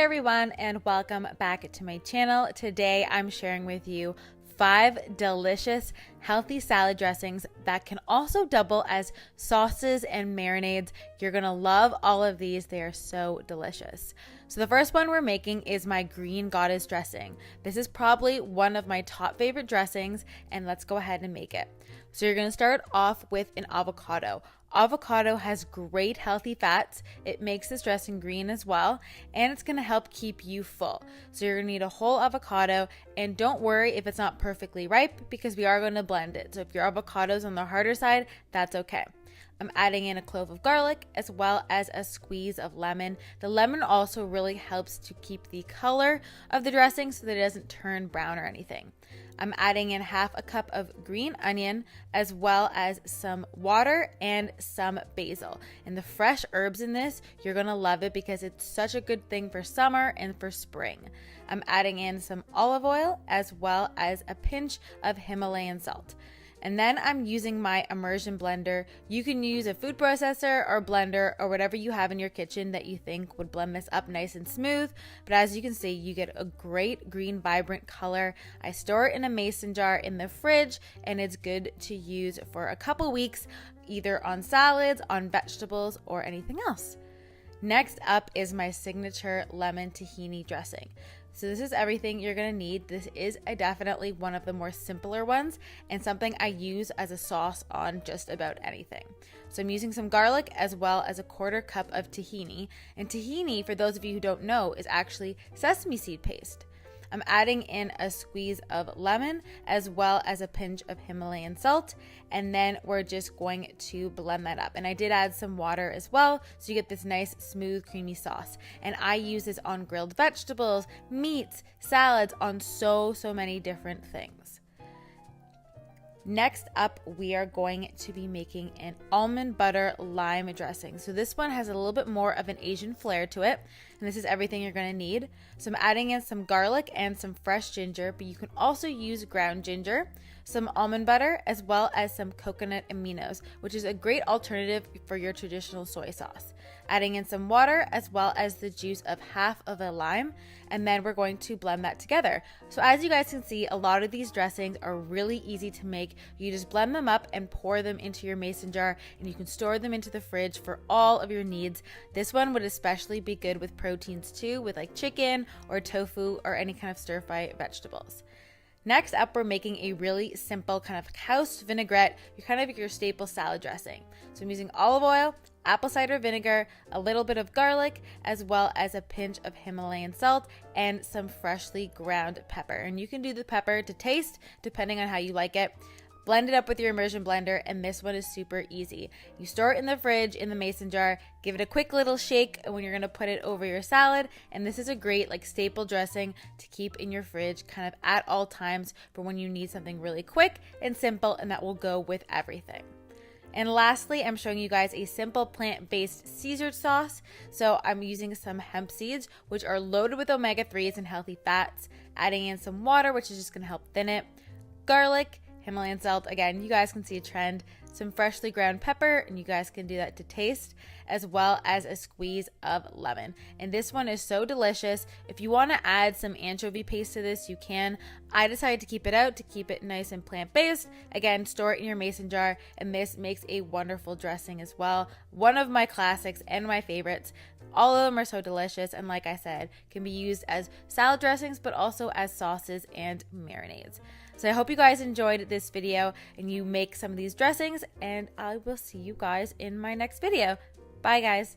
everyone, and welcome back to my channel. Today I'm sharing with you 5 delicious healthy salad dressings that can also double as sauces and marinades. You're gonna love all of these. They are so delicious. So the first one we're making is my green goddess dressing. This is probably one of my top favorite dressings, and let's go ahead and make it. So you're gonna start off with an avocado. Avocado has great healthy fats. It makes this dressing green as well, and it's going to help keep you full. So you're going to need a whole avocado, and don't worry if it's not perfectly ripe because we are going to blend it. So if your avocado's on the harder side, that's okay. I'm adding in a clove of garlic as well as a squeeze of lemon. The lemon also really helps to keep the color of the dressing so that it doesn't turn brown or anything. I'm adding in half a cup of green onion as well as some water and some basil. And the fresh herbs in this, you're going to love it because it's such a good thing for summer and for spring. I'm adding in some olive oil as well as a pinch of Himalayan salt. And then I'm using my immersion blender. You can use a food processor or blender or whatever you have in your kitchen that you think would blend this up nice and smooth. But as you can see, you get a great green, vibrant color. I store it in a mason jar in the fridge, and it's good to use for a couple weeks, either on salads, on vegetables, or anything else. Next up is my signature lemon tahini dressing. So this is everything you're going to need. This is definitely one of the more simpler ones and something I use as a sauce on just about anything. So I'm using some garlic as well as a 1/4 cup of tahini. And tahini, for those of you who don't know, is actually sesame seed paste. I'm adding in a squeeze of lemon as well as a pinch of Himalayan salt, and then we're just going to blend that up. And I did add some water as well, so you get this nice smooth creamy sauce. And I use this on grilled vegetables, meats, salads, on so many different things. Next up, we are going to be making an almond butter lime dressing. So this one has a little bit more of an Asian flair to it, and this is everything you're going to need. So I'm adding in some garlic and some fresh ginger, but you can also use ground ginger, some almond butter, as well as some coconut aminos, which is a great alternative for your traditional soy sauce. Adding in some water as well as the juice of half of a lime, and then we're going to blend that together. So as you guys can see, a lot of these dressings are really easy to make. You just blend them up and pour them into your mason jar, and you can store them into the fridge for all of your needs. This one would especially be good with proteins too, with like chicken or tofu or any kind of stir-fry vegetables. Next up, we're making a really simple kind of house vinaigrette, your staple salad dressing. So I'm using olive oil, apple cider vinegar, a little bit of garlic, as well as a pinch of Himalayan salt and some freshly ground pepper. And you can do the pepper to taste depending on how you like it. Blend it up with your immersion blender, and this one is super easy. You store it in the fridge in the mason jar, give it a quick little shake when you're gonna put it over your salad, and this is a great staple dressing to keep in your fridge kind of at all times for when you need something really quick and simple, and that will go with everything. And lastly, I'm showing you guys a simple plant-based Caesar sauce. So I'm using some hemp seeds, which are loaded with omega-3s and healthy fats, adding in some water, which is just gonna help thin it, garlic, Himalayan salt, again, you guys can see a trend, some freshly ground pepper, and you guys can do that to taste, as well as a squeeze of lemon. And this one is so delicious. If you want to add some anchovy paste to this, you can. I decided to keep it out to keep it nice and plant-based. Again, store it in your mason jar, and this makes a wonderful dressing as well. One of my classics and my favorites. All of them are so delicious, and like I said, can be used as salad dressings, but also as sauces and marinades. So I hope you guys enjoyed this video and you make some of these dressings, and I will see you guys in my next video. Bye guys.